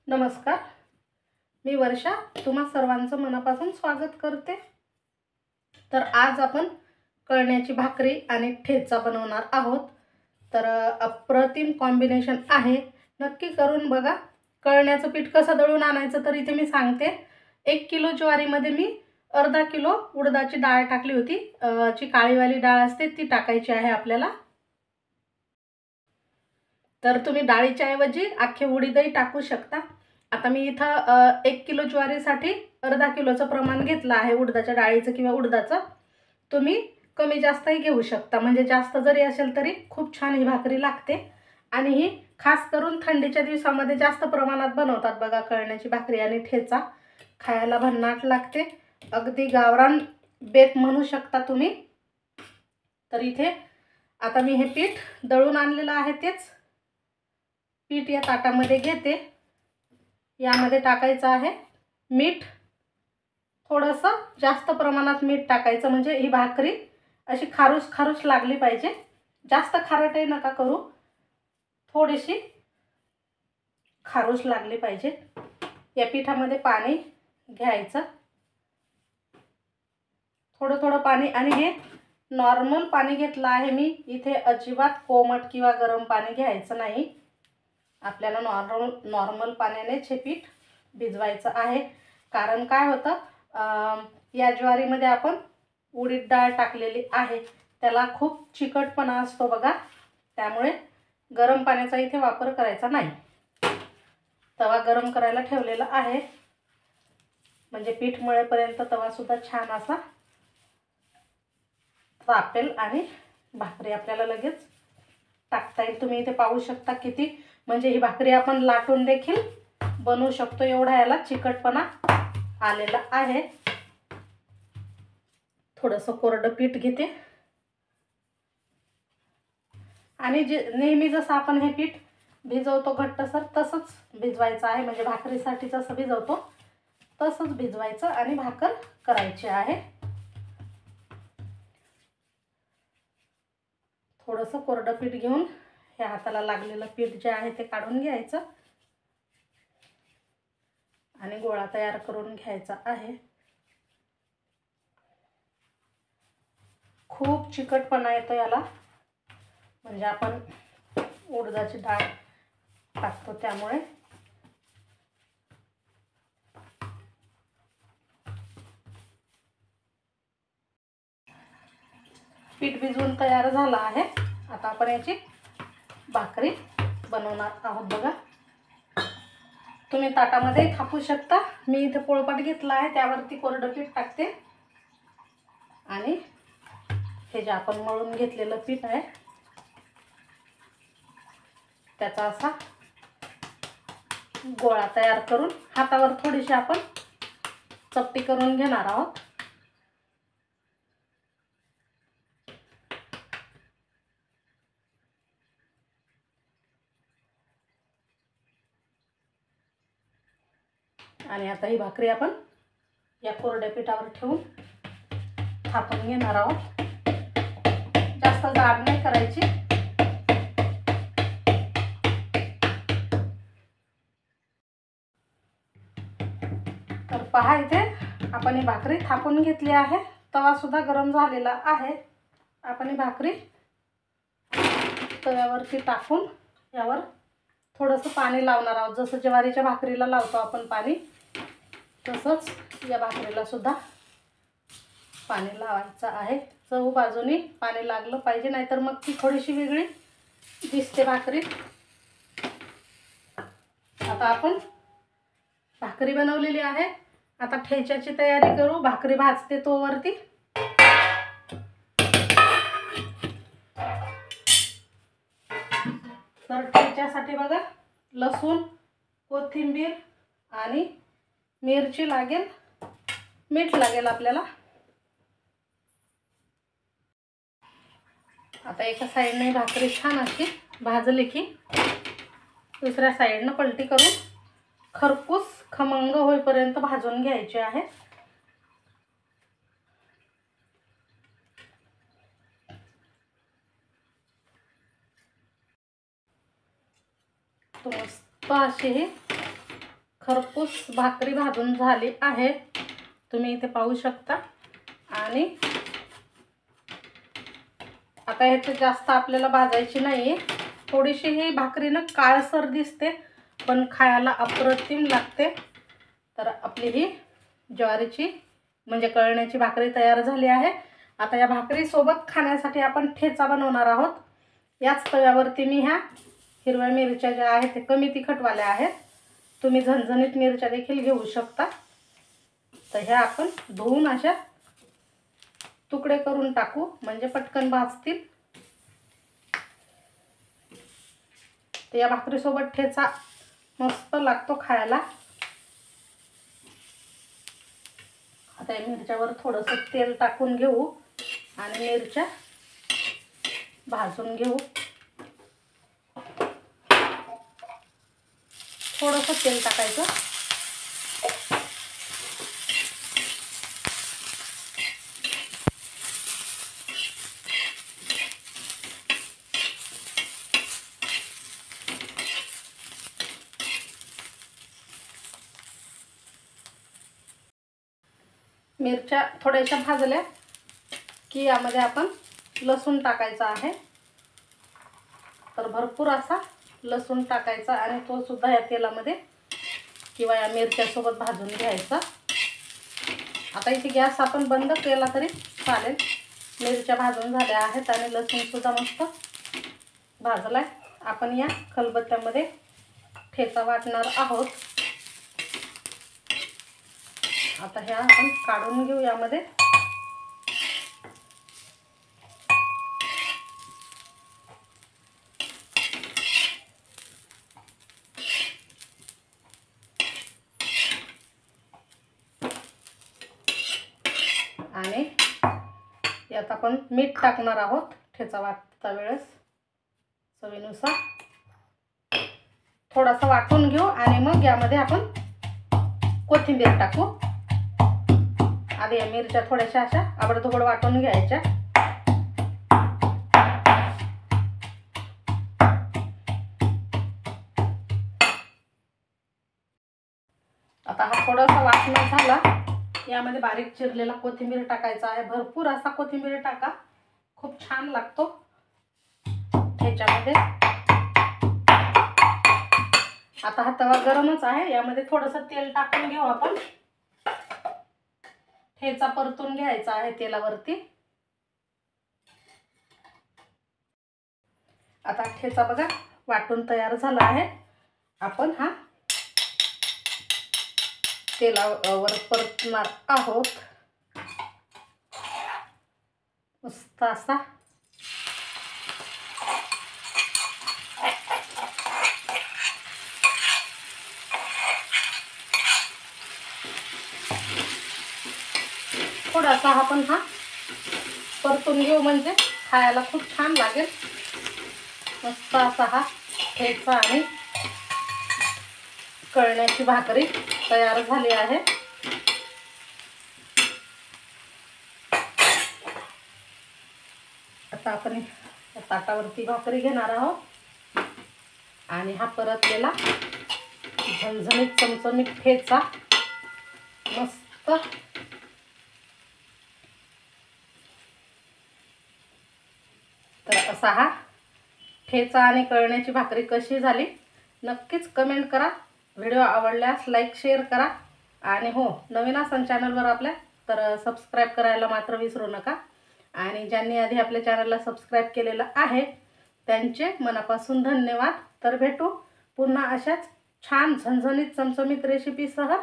नमस्कार, मी वर्षा तुम्हा सर्वांचं मनापासून स्वागत करते। तर आज आपण कळण्याची भाकरी आणि ठेचा बनवणार आहोत। तर अप्रतिम कॉम्बिनेशन आहे, नक्की करून बघा। कळण्याचं पीठ कसं दळून आणायचं तर इथे मी सांगते। 1 किलो ज्वारीमध्ये मी अर्धा किलो उडदाची डाळ टाकली होती। जी काळीवाली डाळ असते ती टाकायची आहे आपल्याला। तर तुम्ही डाळीच्या ऐवजी अख्खे उडीदही टाकू शकता। आता मी इथं 1 किलो ज्वारीसाठी अर्धा किलोचं प्रमाण घेतलं आहे उडदाच्या डाळीचं किंवा उडदाचं। तुम्ही कमी जास्तही घेऊ शकता, म्हणजे जास्त जरी असेल तरी खूप छान ही भाकरी लागते। आणि ही खास करून थंडीच्या दिवसामध्ये जास्त प्रमाणात बनवतात बघा। कळण्याची भाकरी आणि ठेचा खायला भन्नाट लागते, अगदी गावरान बेत म्हणू शकता तुम्ही। तर इथे आता मी हे पीठ दळून आणलेलं आहे, तेच पीठ या ताटामध्ये घेते। यामध्ये टाकायचं आहे मीठ, थोडंसं जास्त प्रमाणात मीठ टाकायचं, म्हणजे ही भाकरी अशी खारूस खारूस लागली पाहिजे। जास्त खारटही नका करू, थोडीशी खारूस लागली पाहिजे। या पिठामध्ये पाणी घ्यायचं, थोडं थोडं पाणी, आणि हे नॉर्मल पाणी घेतलं आहे मी। इथे अजिबात कोमट किंवा गरम पाणी घ्यायचं नाही, आपल्याला नॉर्मल पाण्यानेच हे पीठ भिजवायचं आहे। कारण काय होतं, या ज्वारीमध्ये आपण उडीद डाळ टाकलेली आहे, त्याला खूप चिकटपणा असतो बघा। त्यामुळे गरम पाण्याचा इथे वापर करायचा नाही। तवा गरम करायला ठेवलेला आहे, म्हणजे पीठ मळेपर्यंत तवा सुद्धा छान असा तापेल आणि भाकरी आपल्याला लगेच टाकता येईल। तुम्ही इथे पाहू शकता किती, म्हणजे ही भाकरी आपण लाटून देखील बनवू शकतो, एवढा याला चिकटपणा आलेला आहे। थोडंसं कोरडं पीठ घेते आणि नेहमी जसं आपण हे पीठ भिजवतो घट्टसर तसंच भिजवायचं आहे, म्हणजे भाकरीसाठी जसं भिजवतो तसंच भिजवायचं आणि भाकर करायची आहे। थोडंसं कोरडं पीठ घेऊन हे हाताला लागलेलं पीठ जे आहे ते काढून घ्यायचं आणि गोळा तयार करून घ्यायचा आहे। खूप चिकटपणा येतो याला, म्हणजे आपण उडदाची डाळ टाकतो त्यामुळे। पीठ भिजवून तयार झालं आहे, आता आपण याची भाकरी बनवणार आहोत बघा। तुम्ही ताटामध्ये थापू शकता, मी इथे पोळपाट घेतला आहे त्यावरती कोरडं पीठ टाकते आणि हे जे आपण मळून घेतलेलं पीठ आहे त्याचा असा गोळा तयार करून हातावर थोडीशी आपण चपटी करून घेणार आहोत। आणि आता ही भाकरी आपण या कोरड्या पिठावर ठेवून थापून घेणार आहोत। जास्त जाड नाही करायची। तर पहा, इथे आपण ही भाकरी थापून घेतली आहे, तवा सुद्धा गरम झालेला आहे। आपण ही भाकरी तव्यावरती टाकून यावर थोडंसं पाणी लावणार आहोत, जसं ज्वारीच्या भाकरीला लावतो आपण पाणी, तसंच या भाकरीला सुद्धा पाणी लावायचं आहे। चहू बाजूनी पाणी लागलं पाहिजे, नाहीतर मग ती थोडीशी वेगळी दिसते भाकरी। आता आपण भाकरी बनवलेली आहे, आता ठेच्याची तयारी करू। भाकरी भाजते तोवरती तर ठेच्यासाठी बघा, लसूण, कोथिंबीर आणि मिरची लागेल, मीठ लागेल आपल्याला। आता एका साईडने भाकरी छान अशी भाजली की दुसऱ्या साईडनं पलटी करून खरपूस खमंग होईपर्यंत भाजून घ्यायची आहे। मस्त अशी ही खरपूस भाकरी भाजून झाली आहे, तुम्ही इथे पाहू शकता। आणि आता ह्याच्यात जास्त आपल्याला भाजायची नाही आहे, थोडीशी ही भाकरी ना काळसर दिसते पण खायला अप्रतिम लागते। तर आपली ही ज्वारीची म्हणजे कळण्याची भाकरी तयार झाली आहे। आता या भाकरी सोबत खाण्यासाठी आपण ठेचा बनवणार आहोत। याच तव्यावरती मी ह्या हिरव्या मिरच्या ज्या आहेत ते कमी तिखटवाल्या आहेत, तुम्ही झणझणीत मिरच्या देखील घेऊ शकता। तर ह्या आपण धुवून अशा तुकडे करून टाकू म्हणजे पटकन भाजतील। तर या भाकरी सोबत ठेचा मस्त लागतो खायला। आता या मिरच्यावर थोडंसं तेल टाकून घेऊ आणि मिरच्या भाजून घेऊ। थोडंसं तेल टाकायचं। मिरच्या थोड्याशा भाजल्या की यामध्ये आपण लसूण टाकायचा आहे। तर भरपूर असा लसूण टाकायचा आणि तो सुद्धा या तेलामध्ये किंवा या मिरच्यासोबत भाजून घ्यायचा। आता इथे गॅस आपण बंद केला तरी चालेल। मिरच्या भाजून झाल्या आहेत आणि लसूण सुद्धा मस्त भाजलाय। आपण या खलबत्त्यामध्ये ठेचा वाटणार आहोत। आता ह्या आपण काढून घेऊ यामध्ये। आणि यात आपण मीठ टाकणार आहोत ठेचा वाटता वेळेस चवीनुसार। थोडासा वाटून घेऊ आणि मग यामध्ये आपण कोथिंबीर टाकू। आधी या मिरच्या थोड्याशा अशा आबडधोबड वाटून घ्यायच्या। आता हा थोडासा वाटण झाला, यामध्ये बारीक चिरलेला कोथिंबीर टाकायचा आहे। भरपूर असा कोथिंबीर टाका, खूप छान लागतो ठेच्यामध्ये। आता हा तवा गरमच आहे, यामध्ये थोडंसं तेल टाकून घेऊ आपण। ठेचा परतून घ्यायचा आहे तेलावरती। आता ठेचा बघा वाटून तयार झाला आहे। आपण हा तेलावर परतणार आहोत मस्त असा। थोडासा आपण हा परतून घेऊ म्हणजे खायला खूप छान लागेल। मस्त असा हा ठेचा आणि कळण्याची भाकरी तयार झाली आहे। आता आपण ताटावरती भाकरी घेणार आहोत आणि हा परतलेला झणझणीत चमचमीत ठेचा मस्त तर असा हा ठेचा आणि कळण्याची भाकरी कशी झाली नक्कीच कमेंट करा। व्हिडिओ आवडल्यास लाईक शेअर करा आणि हो नवीन असाल चॅनलवर आपल्या तर सबस्क्राईब करायला मात्र विसरू नका। आणि ज्यांनी आधी आपल्या चॅनलला सबस्क्राईब केलेलं आहे त्यांचे मनापासून धन्यवाद। तर भेटू पुन्हा अशाच छान झणझणीत चमचमीत रेसिपीसह।